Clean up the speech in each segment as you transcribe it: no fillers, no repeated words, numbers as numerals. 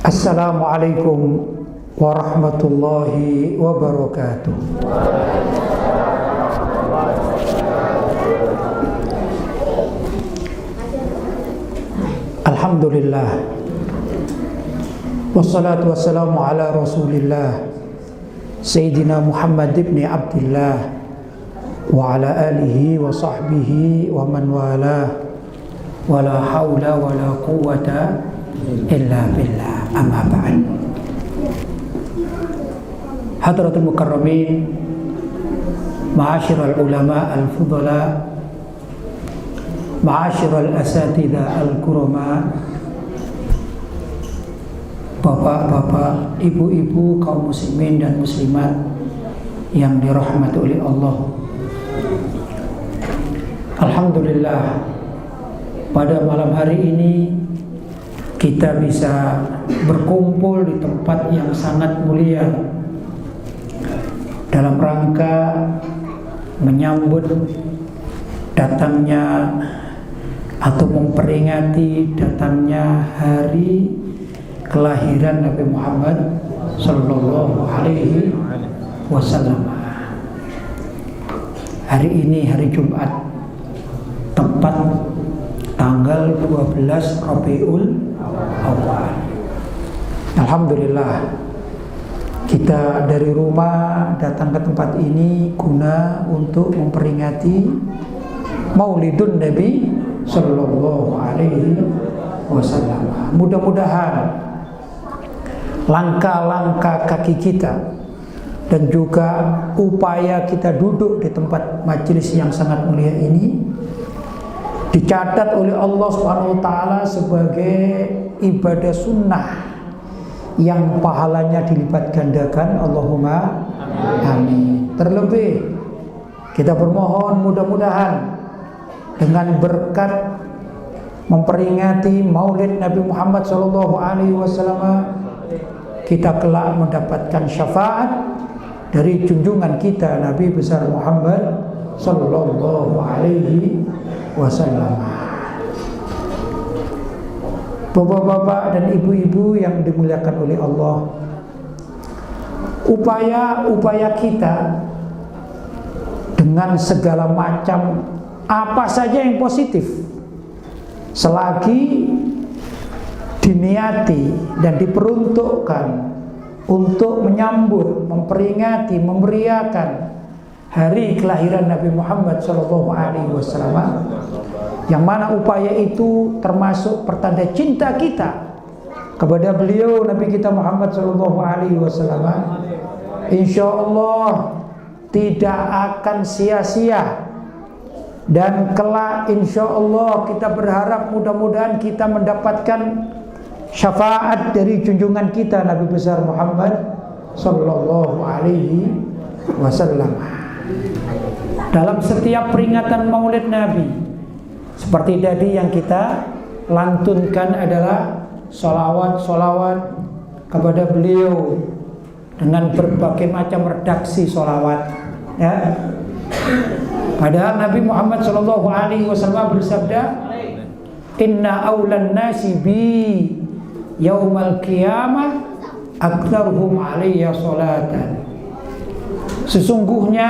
Assalamualaikum warahmatullahi wabarakatuh. Alhamdulillah, wassalatu wassalamu ala rasulillah Sayyidina Muhammad ibn Abdillah wa ala alihi wa sahbihi wa man wala wa la hawla wa la quwwata illa billah, amma ba'd. Hadratul mukarramin, ma'asyiral ulama al-fudala, ma'asyiral asatidzah al-kurama, bapak-bapak, ibu-ibu, kaum muslimin dan muslimat yang dirahmati oleh Allah. Alhamdulillah, pada malam hari ini kita bisa berkumpul di tempat yang sangat mulia dalam rangka menyambut datangnya atau memperingati datangnya hari kelahiran Nabi Muhammad Sallallahu Alaihi Wasallam. Hari ini hari Jumat, tepat tanggal 12 Rabiul Awal. Alhamdulillah, kita dari rumah datang ke tempat ini guna untuk memperingati Maulidun Nabi Sallallahu Alaihi Wasallam. Mudah-mudahan langkah-langkah kaki kita dan juga upaya kita duduk di tempat majelis yang sangat mulia ini dicatat oleh Allah Subhanahu wa taala sebagai ibadah sunnah yang pahalanya dilipat gandakan. Allahumma amin. Terlebih kita bermohon mudah-mudahan dengan berkat memperingati Maulid Nabi Muhammad sallallahu alaihi wasallam kita kelak mendapatkan syafaat dari junjungan kita Nabi besar Muhammad sallallahu alaihi wasallam. Bapak-bapak dan ibu-ibu yang dimuliakan oleh Allah, upaya-upaya kita dengan segala macam apa saja yang positif, selagi diniati dan diperuntukkan untuk menyambut, memperingati, memeriahkan hari kelahiran Nabi Muhammad SAW, yang mana upaya itu termasuk pertanda cinta kita kepada beliau Nabi kita Muhammad SAW, insya Allah tidak akan sia-sia. Dan kelak insya Allah kita berharap mudah-mudahan kita mendapatkan syafaat dari junjungan kita Nabi besar Muhammad Sallallahu Alaihi Wasallam. Dalam setiap peringatan Maulid Nabi, seperti tadi yang kita lantunkan adalah sholawat kepada beliau dengan berbagai macam redaksi sholawat, ya. Padahal Nabi Muhammad Sallallahu Alaihi Wasallam bersabda, Inna awlan nasi bi yaumal qiyamah aktsaruhum alayya sholatan. Sesungguhnya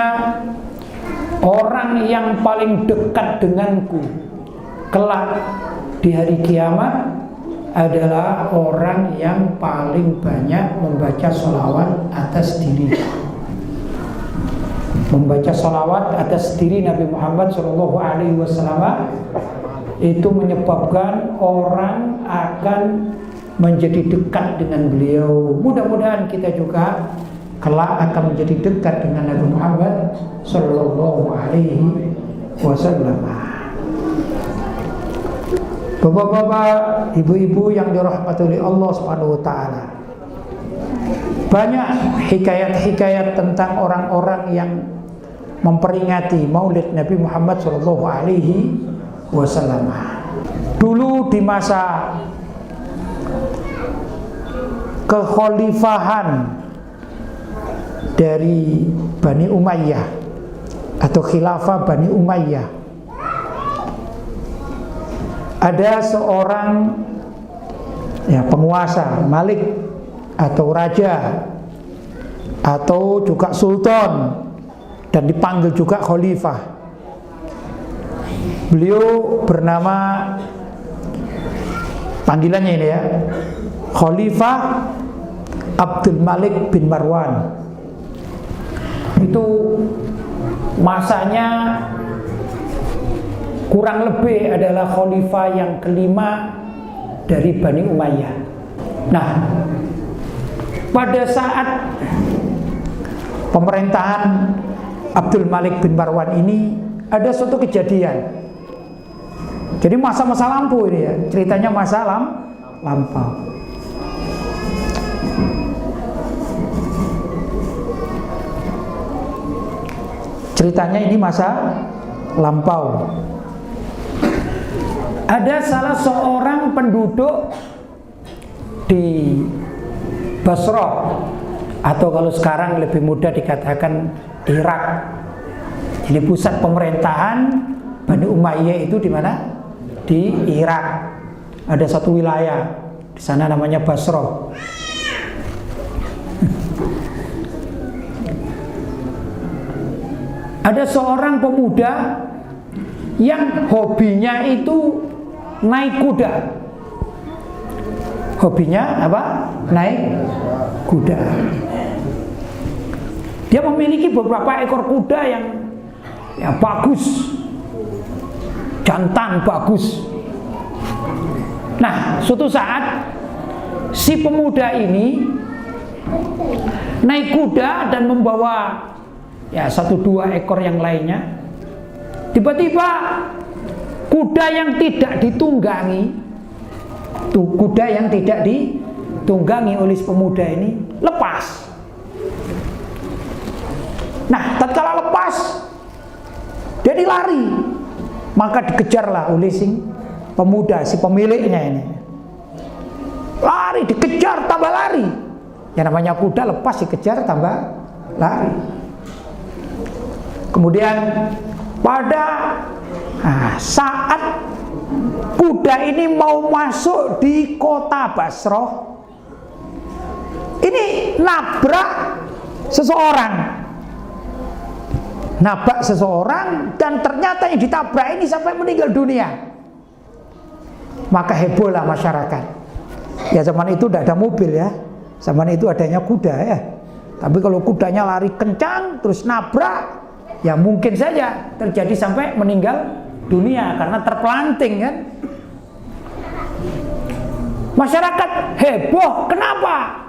orang yang paling dekat denganku kelak di hari kiamat adalah orang yang paling banyak membaca sholawat atas diriku. Membaca sholawat atas diri Nabi Muhammad SAW itu menyebabkan orang akan menjadi dekat dengan beliau. Mudah-mudahan kita juga kelak akan menjadi dekat dengan Nabi Muhammad SAW. Bapak-bapak, ibu-ibu yang dirahmati oleh Allah Subhanahu wa taala, banyak hikayat-hikayat tentang orang-orang yang memperingati Maulid Nabi Muhammad Sallallahu Alaihi Wasallam. Dulu di masa kekhalifahan dari Bani Umayyah atau khilafah Bani Umayyah, ada seorang ya penguasa, malik atau raja atau juga sultan, dan dipanggil juga khalifah. Beliau bernama, panggilannya ini ya, Khalifah Abdul Malik bin Marwan. Itu masanya kurang lebih adalah khalifah yang kelima dari Bani Umayyah. Nah, pada saat pemerintahan Abdul Malik bin Marwan ini ada suatu kejadian. Jadi masa-masa lampau ini ya, ceritanya masa lampau. Ceritanya ini masa lampau. Ada salah seorang penduduk di Basrah, atau kalau sekarang lebih mudah dikatakan Irak. Jadi pusat pemerintahan Bani Umayyah itu di mana? Di Irak. Ada satu wilayah di sana namanya Basrah. Ada seorang pemuda yang hobinya itu naik kuda. Hobinya apa? Naik kuda. Dia memiliki beberapa ekor kuda yang bagus, jantan bagus. Nah, suatu saat si pemuda ini naik kuda dan membawa 1-2 ekor yang lainnya. Tiba-tiba kuda yang tidak ditunggangi, kuda yang tidak ditunggangi oleh si pemuda ini lepas. Nah, tatkala lepas, dia lari, maka dikejarlah oleh si pemuda, si pemiliknya ini. Lari, dikejar, tambah lari. Yang namanya kuda lepas dikejar, tambah lari. Kemudian pada saat kuda ini mau masuk di kota Basrah, ini nabrak seseorang, dan ternyata yang ditabrak ini sampai meninggal dunia. Maka hebohlah masyarakat. Ya, zaman itu tidak ada mobil ya, zaman itu adanya kuda ya. Tapi kalau kudanya lari kencang terus nabrak, ya mungkin saja terjadi sampai meninggal dunia karena terpelanting kan. Masyarakat heboh, kenapa?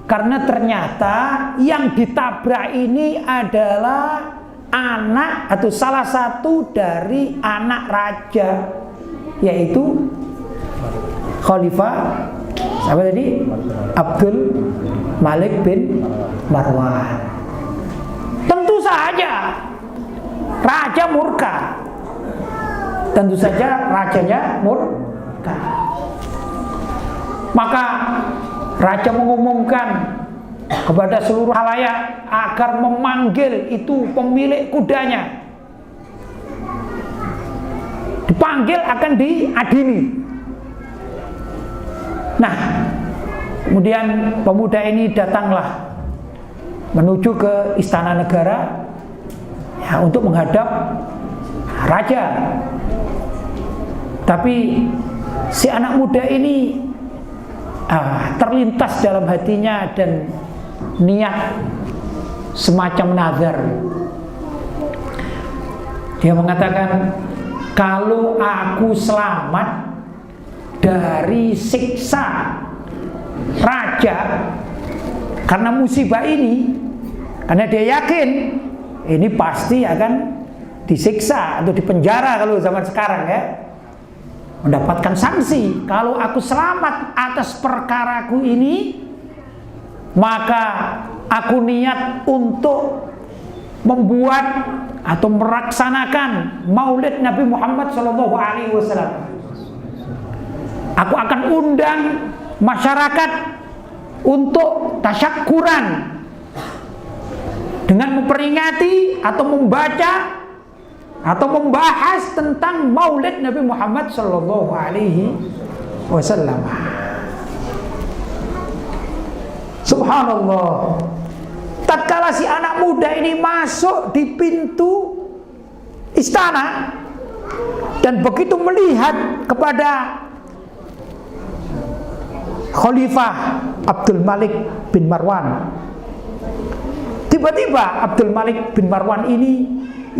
Karena ternyata yang ditabrak ini adalah anak atau salah satu dari anak raja, yaitu Khalifah siapa tadi? Abdul Malik bin Marwan. Tentu saja raja murka. Tentu saja rajanya murka. Maka raja mengumumkan kepada seluruh khalayak agar memanggil itu pemilik kudanya. Dipanggil akan diadili. Nah, kemudian pemuda ini datanglah menuju ke istana negara ya, untuk menghadap raja. Tapi si anak muda ini terlintas dalam hatinya dan niat semacam nazar. Dia mengatakan, kalau aku selamat dari siksa raja karena musibah ini, karena dia yakin ini pasti akan disiksa atau dipenjara kalau zaman sekarang ya, mendapatkan sanksi. Kalau aku selamat atas perkaraku ini, maka aku niat untuk membuat atau melaksanakan Maulid Nabi Muhammad SAW. Aku akan undang masyarakat untuk tasyakuran dengan memperingati atau membaca atau membahas tentang Maulid Nabi Muhammad SAW. Subhanallah. Tatkala si anak muda ini masuk di pintu istana dan begitu melihat kepada Khalifah Abdul Malik bin Marwan, tiba-tiba Abdul Malik bin Marwan ini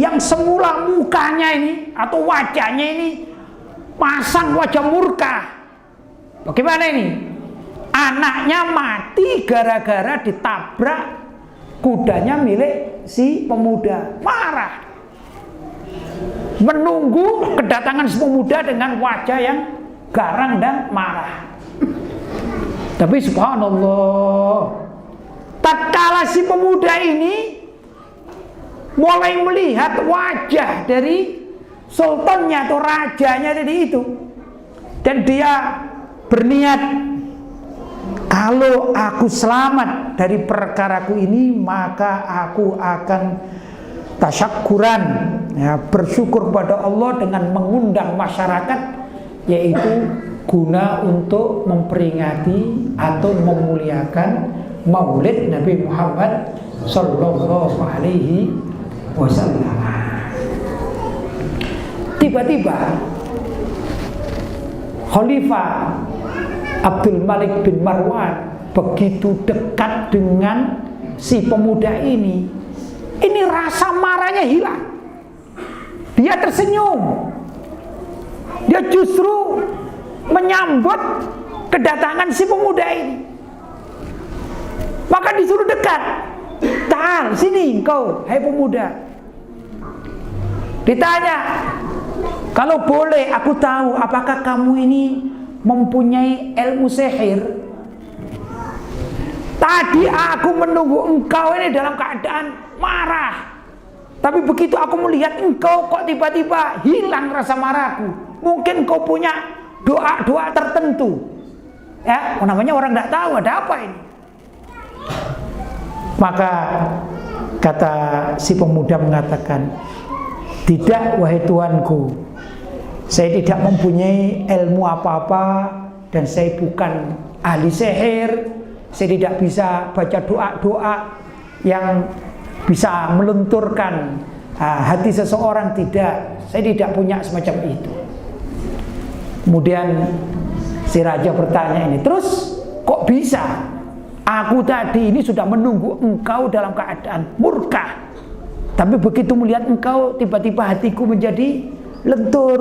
yang semula mukanya ini atau wajahnya ini pasang wajah murka, bagaimana ini? Anaknya mati gara-gara ditabrak kudanya milik si pemuda. Marah, menunggu kedatangan si pemuda dengan wajah yang garang dan marah. Tapi subhanallah, tatkala si pemuda ini mulai melihat wajah dari sultannya atau rajanya tadi itu, dan dia berniat, kalau aku selamat dari perkaraku ini, maka aku akan tasyakuran, ya, bersyukur kepada Allah dengan mengundang masyarakat, yaitu guna untuk memperingati atau memuliakan Maulid Nabi Muhammad Sallallahu Alaihi Wasallam. Tiba-tiba Khalifah Abdul Malik bin Marwan begitu dekat dengan si pemuda ini rasa marahnya hilang. Dia tersenyum. Dia justru menyambut kedatangan si pemuda ini. Maka disuruh dekat. Tahan, sini engkau, hai pemuda. Ditanya, kalau boleh aku tahu, apakah kamu ini mempunyai ilmu sihir? Tadi aku menunggu engkau ini dalam keadaan marah, tapi begitu aku melihat engkau kok tiba-tiba hilang rasa marahku. Mungkin kau punya doa-doa tertentu, ya, namanya orang tidak tahu ada apa ini. Maka kata si pemuda mengatakan, tidak wahai Tuanku, saya tidak mempunyai ilmu apa-apa dan saya bukan ahli sihir. Saya tidak bisa baca doa-doa yang bisa melunturkan hati seseorang, tidak. Saya tidak punya semacam itu. Kemudian si raja bertanya ini, terus kok bisa? Aku tadi ini sudah menunggu engkau dalam keadaan murka, tapi begitu melihat engkau, tiba-tiba hatiku menjadi lentur,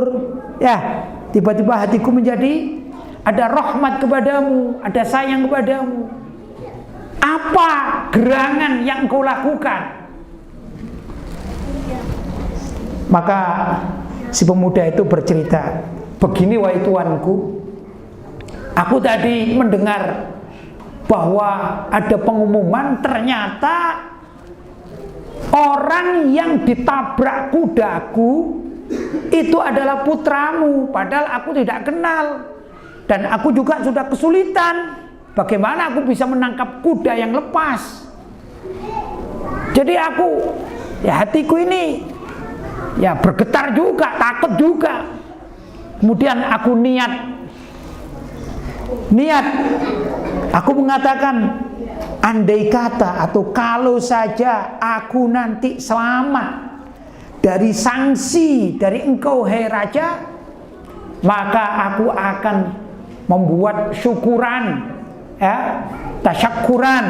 ya, tiba-tiba hatiku menjadi ada rahmat kepadamu, ada sayang kepadamu. Apa gerangan yang engkau lakukan? Maka si pemuda itu bercerita, begini wahai Tuanku, aku tadi mendengar bahwa ada pengumuman ternyata orang yang ditabrak kudaku itu adalah putramu, padahal aku tidak kenal dan aku juga sudah kesulitan. Bagaimana aku bisa menangkap kuda yang lepas? Jadi aku, ya, hatiku ini ya bergetar juga, takut juga. Kemudian aku niat, aku mengatakan, andai kata atau kalau saja aku nanti selamat dari sanksi dari engkau hai raja, maka aku akan membuat syukuran, ya, tasyakuran,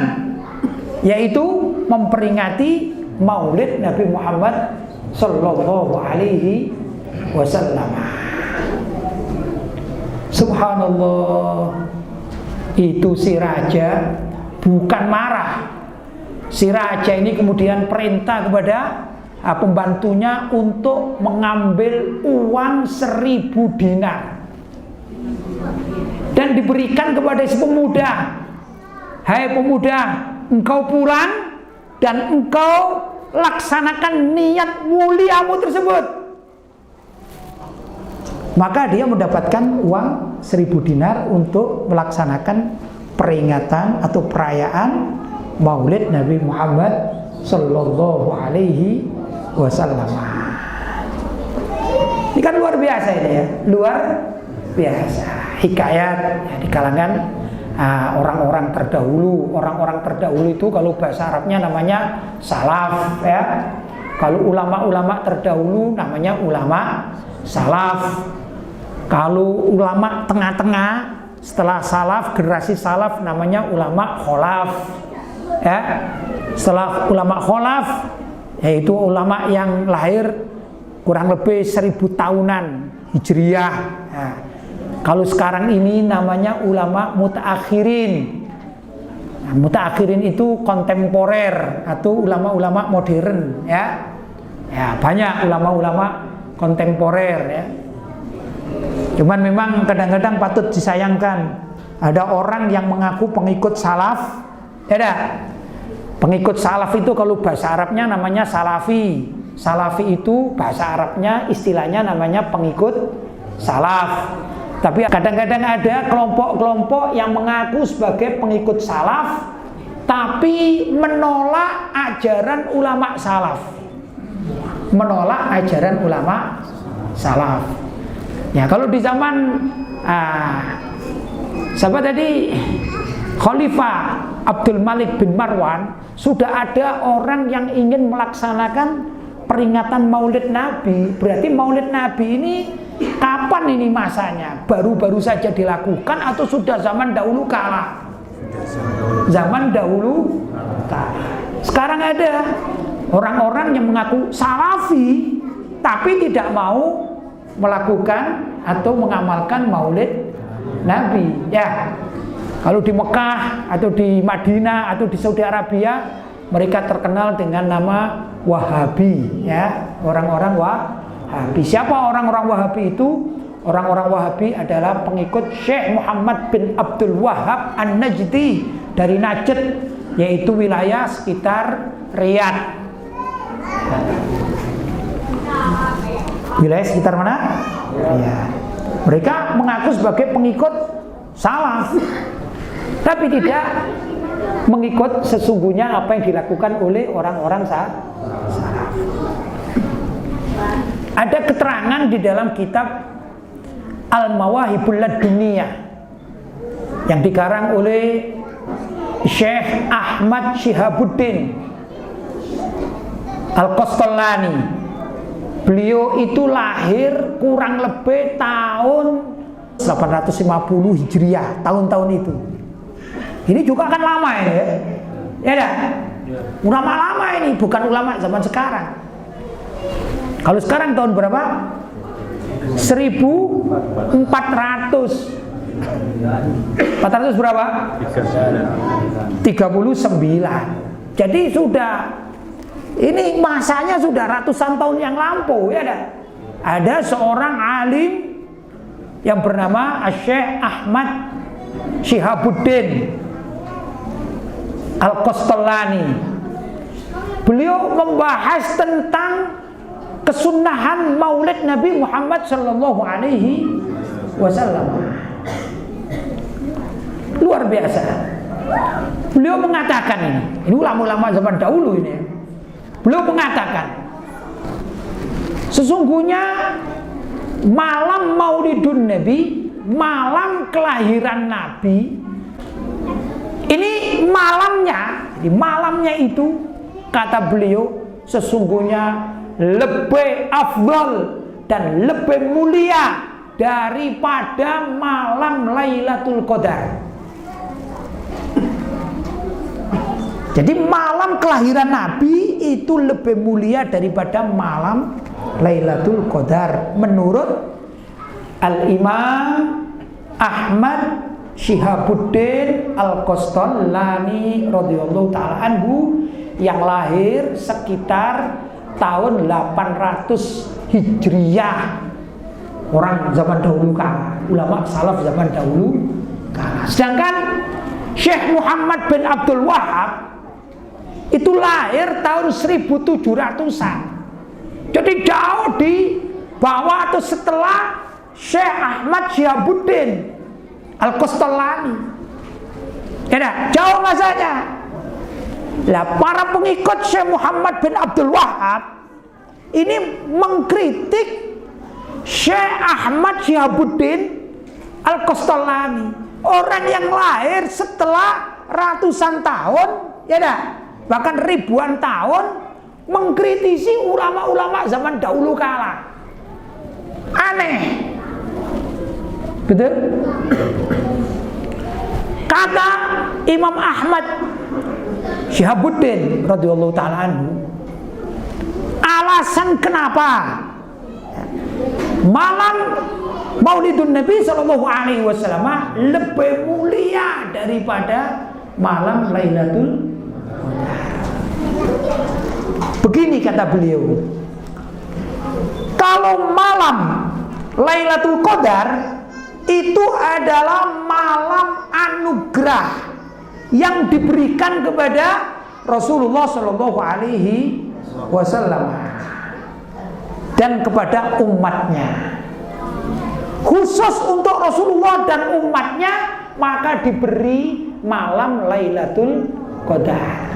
yaitu memperingati Maulid Nabi Muhammad Sallallahu Alaihi Wasallam. Subhanallah, itu si raja bukan marah. Si raja ini kemudian perintah kepada pembantunya untuk mengambil uang 1000 dinar dan diberikan kepada si pemuda. Hai pemuda, engkau pulang dan engkau laksanakan niat muliamu tersebut. Maka dia mendapatkan uang 1000 dinar untuk melaksanakan peringatan atau perayaan Maulid Nabi Muhammad Sallallahu Alaihi Wasallam. Ini kan luar biasa ini, ya, luar biasa. Hikayat, ya, di kalangan orang-orang terdahulu. Orang-orang terdahulu itu kalau bahasa Arabnya namanya salaf ya. Kalau ulama-ulama terdahulu namanya ulama salaf. Kalau ulama tengah-tengah setelah salaf, generasi salaf namanya ulama kholaf ya. Setelah ulama kholaf yaitu ulama yang lahir kurang lebih 1000 tahunan Hijriyah. Nah, kalau sekarang ini namanya ulama mutaakhirin. Nah, mutaakhirin itu kontemporer atau ulama-ulama modern ya. Ya, banyak ulama-ulama kontemporer ya. Cuman memang kadang-kadang patut disayangkan ada orang yang mengaku pengikut salaf. Ya, pengikut salaf itu kalau bahasa Arabnya namanya salafi. Salafi itu bahasa Arabnya istilahnya namanya pengikut salaf. Tapi kadang-kadang ada kelompok-kelompok yang mengaku sebagai pengikut salaf tapi menolak ajaran ulama salaf. Menolak ajaran ulama salaf. Ya, kalau di zaman siapa tadi, Khalifah Abdul Malik bin Marwan, sudah ada orang yang ingin melaksanakan peringatan Maulid Nabi. Berarti Maulid Nabi ini kapan ini masanya? Baru-baru saja dilakukan atau sudah zaman dahulu kala? Zaman dahulu kala. Sekarang ada orang-orang yang mengaku salafi tapi tidak mau melakukan atau mengamalkan Maulid Nabi. Ya, kalau di Mekah atau di Madinah atau di Saudi Arabia mereka terkenal dengan nama Wahabi ya, orang-orang Wahabi. Siapa orang-orang Wahabi itu? Orang-orang Wahabi adalah pengikut Syekh Muhammad bin Abdul Wahhab An-Najdi dari Najd, yaitu wilayah sekitar Riyadh. Wilayah sekitar mana? Ya. Mereka mengaku sebagai pengikut salaf, tapi tidak mengikut sesungguhnya apa yang dilakukan oleh orang-orang salaf. Ada keterangan di dalam kitab Al-Mawahibul Laduniyah yang dikarang oleh Syekh Ahmad Syihabuddin Al-Qastallani. Beliau itu lahir kurang lebih tahun 850 Hijriah, tahun-tahun itu. Ini juga kan lama ini ya. Ya dah. Ulama lama ini, bukan ulama zaman sekarang. Kalau sekarang tahun berapa? 1400. 400 berapa? 39. Jadi sudah, ini masanya sudah ratusan tahun yang lampau ya dah. Ada seorang alim yang bernama Syekh Ahmad Syihabuddin Al-Qastallani. Beliau membahas tentang kesunahan Maulid Nabi Muhammad sallallahu alaihi wasallam. Luar biasa. Beliau mengatakan ini ulama-ulama zaman dahulu ini. Beliau mengatakan, sesungguhnya malam Maulidun Nabi, malam kelahiran Nabi, ini malamnya itu kata beliau sesungguhnya lebih afdal dan lebih mulia daripada malam Lailatul Qadar. Jadi malam kelahiran Nabi itu lebih mulia daripada malam Lailatul Qadar menurut Al-Imam Ahmad Syihabuddin Al-Qastallani radhiyallahu ta'ala anhu yang lahir sekitar tahun 800 Hijriyah. Orang zaman dahulu kala, ulama salaf zaman dahulu kala. Sedangkan Syekh Muhammad bin Abdul Wahhab itu lahir tahun 1700-an. Jadi jauh di bawah atau setelah Syekh Ahmad Syihabuddin Al-Qastallani. Ya, jauh masanya. Lah para pengikut Syekh Muhammad bin Abdul Wahhab ini mengkritik Syekh Ahmad Syihabuddin Al-Qastallani. Orang yang lahir setelah ratusan tahun, ya dah, bahkan ribuan tahun mengkritisi ulama-ulama zaman dahulu kala. Aneh. Betul? Kata Imam Ahmad Syihabuddin radhiyallahu ta'ala anhu, alasan kenapa malam Maulidun Nabi sallallahu alaihi wasallam lebih mulia daripada malam Lailatul Qadar. Begini kata beliau, kalau malam Lailatul Qadar itu adalah malam anugerah yang diberikan kepada Rasulullah sallallahu alaihi wasallam dan kepada umatnya. Khusus untuk Rasulullah dan umatnya, maka diberi malam Lailatul Qadar.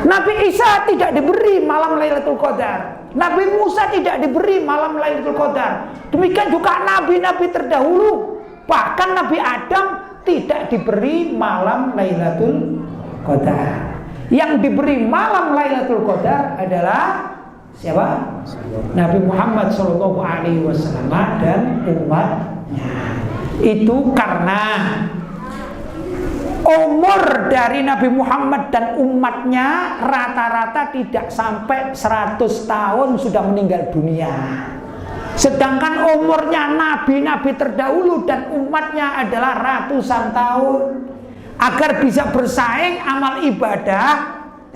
Nabi Isa tidak diberi malam Lailatul Qadar. Nabi Musa tidak diberi malam Lailatul Qadar. Demikian juga nabi-nabi terdahulu. Bahkan Nabi Adam tidak diberi malam Lailatul Qadar. Yang diberi malam Lailatul Qadar adalah siapa? Nabi Muhammad sallallahu alaihi wasallam dan umatnya. Itu karena umur dari Nabi Muhammad dan umatnya rata-rata tidak sampai 100 tahun sudah meninggal dunia. Sedangkan umurnya nabi-nabi terdahulu dan umatnya adalah ratusan tahun. Agar bisa bersaing amal ibadah,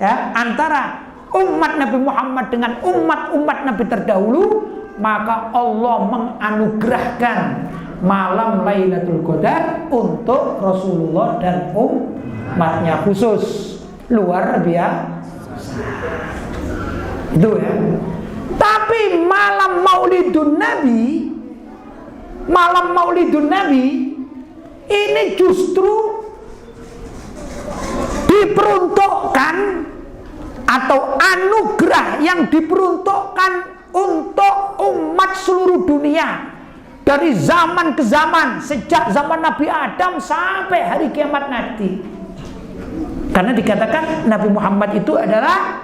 ya, antara umat Nabi Muhammad dengan umat-umat Nabi terdahulu, maka Allah menganugerahkan malam Lailatul Qadar untuk Rasulullah dan umatnya khusus. Luar biasa. Itu ya. Tapi malam Maulidun Nabi ini justru diperuntukkan, atau anugerah yang diperuntukkan untuk umat seluruh dunia dari zaman ke zaman, sejak zaman Nabi Adam sampai hari kiamat nanti. Karena dikatakan Nabi Muhammad itu adalah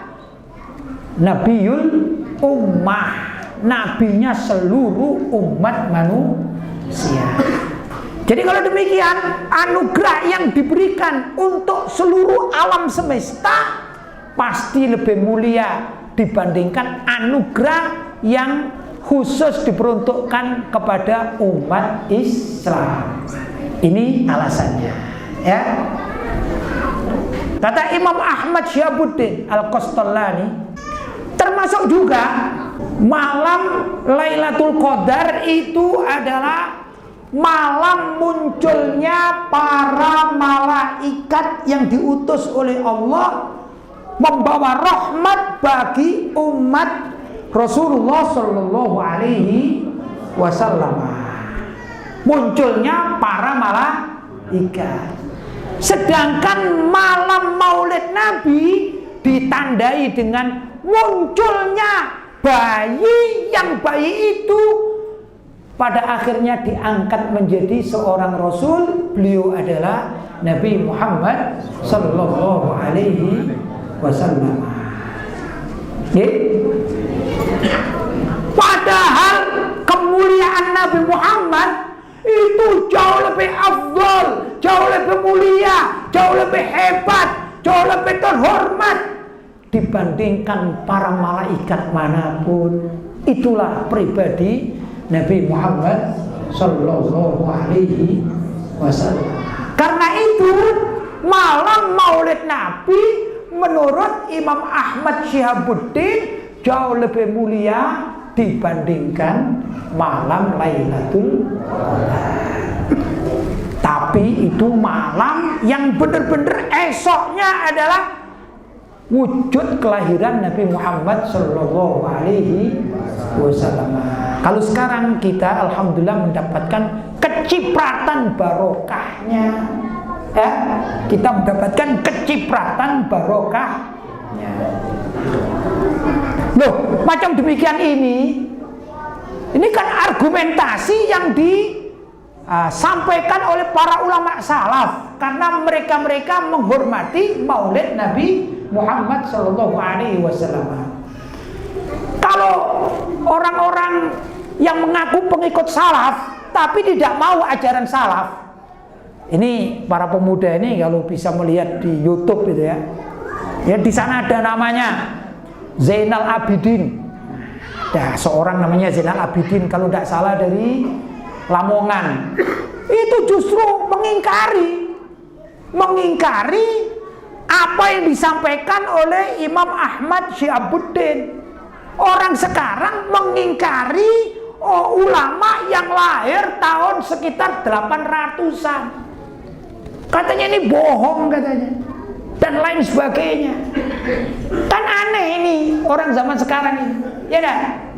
Nabiul Ummah, nabinya seluruh umat manusia. Jadi kalau demikian, anugerah yang diberikan untuk seluruh alam semesta pasti lebih mulia dibandingkan anugerah yang khusus diperuntukkan kepada umat Islam. Ini alasannya, ya. Kata Imam Ahmad Syihabuddin Al-Qastallani, termasuk juga malam Lailatul Qadar itu adalah malam munculnya para malaikat yang diutus oleh Allah membawa rahmat bagi umat Rasulullah sallallahu alaihi wasallam. Munculnya para malaikat. Sedangkan malam Maulid Nabi ditandai dengan munculnya bayi, yang bayi itu pada akhirnya diangkat menjadi seorang rasul. Beliau adalah Nabi Muhammad sallallahu alaihi wasallam. Padahal kemuliaan Nabi Muhammad itu jauh lebih afdal, jauh lebih mulia, jauh lebih hebat, jauh lebih terhormat dibandingkan para malaikat manapun. Itulah pribadi Nabi Muhammad sallallahu alaihi wasallam. Karena itu malam Maulid Nabi menurut Imam Ahmad Syihabuddin jauh lebih mulia dibandingkan malam Lailatul Qadar. Tapi itu malam yang benar-benar esoknya adalah wujud kelahiran Nabi Muhammad sallallahu alaihi wasallam. Kalau sekarang kita alhamdulillah mendapatkan kecipratan barokahnya, ya, kita mendapatkan kecipratan barokahnya. Loh, macam demikian ini kan argumentasi yang sampaikan oleh para ulama salaf, karena mereka menghormati maulid Nabi Muhammad Shallallahu Alaihi Wasallam. Kalau orang-orang yang mengaku pengikut salaf tapi tidak mau ajaran salaf, ini para pemuda ini kalau bisa melihat di YouTube itu ya, di sana ada namanya Zainal Abidin. Ada seorang namanya Zainal Abidin, kalau tidak salah dari Lamongan. Itu justru mengingkari apa yang disampaikan oleh Imam Ahmad Syihabuddin. Orang sekarang mengingkari ulama yang lahir tahun sekitar 800-an. Katanya ini bohong katanya, dan lain sebagainya. Kan aneh ini orang zaman sekarang ini, ya kan?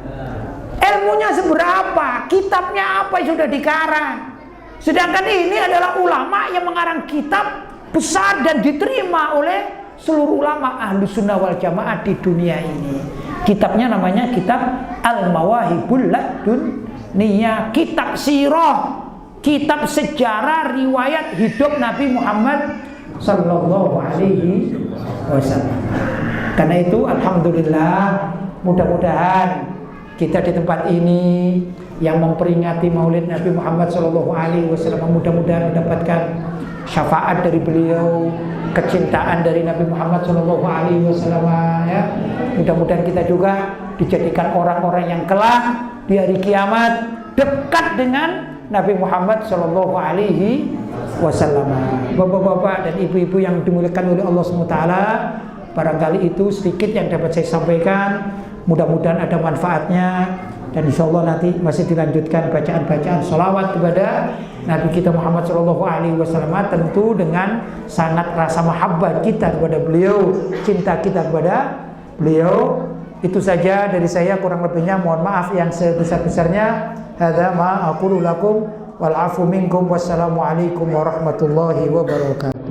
Ilmunya seberapa, kitabnya apa yang sudah dikarang. Sedangkan ini adalah ulama yang mengarang kitab besar dan diterima oleh seluruh ulama Ahlus Sunnah wal Jamaah di dunia ini. Kitabnya namanya kitab Al-Mawahibul Laduniyah, kitab sirah, kitab sejarah riwayat hidup Nabi Muhammad Sallallahu Alaihi Wasallam. Karena itu alhamdulillah, mudah-mudahan kita di tempat ini yang memperingati maulid Nabi Muhammad Sallallahu Alaihi Wasallam, mudah-mudahan mendapatkan syafaat dari beliau, kecintaan dari Nabi Muhammad Sallallahu Alaihi Wasallam ya. Mudah-mudahan kita juga dijadikan orang-orang yang kelak di hari kiamat dekat dengan Nabi Muhammad Sallallahu Alaihi Wasallam. Bapak-bapak dan ibu-ibu yang dimuliakan oleh Allah SWT, barangkali itu sedikit yang dapat saya sampaikan. Mudah-mudahan ada manfaatnya, dan insya Allah nanti masih dilanjutkan bacaan-bacaan sholawat kepada Nabi kita Muhammad Sallallahu Alaihi Wasallam, tentu dengan sangat rasa mahabbah kita kepada beliau, cinta kita kepada beliau. Itu saja dari saya, kurang lebihnya mohon maaf yang sebesar-besarnya. Hadza ma aqulu lakum wal afu minkum, wassalamu alaikum warahmatullahi wabarakatuh.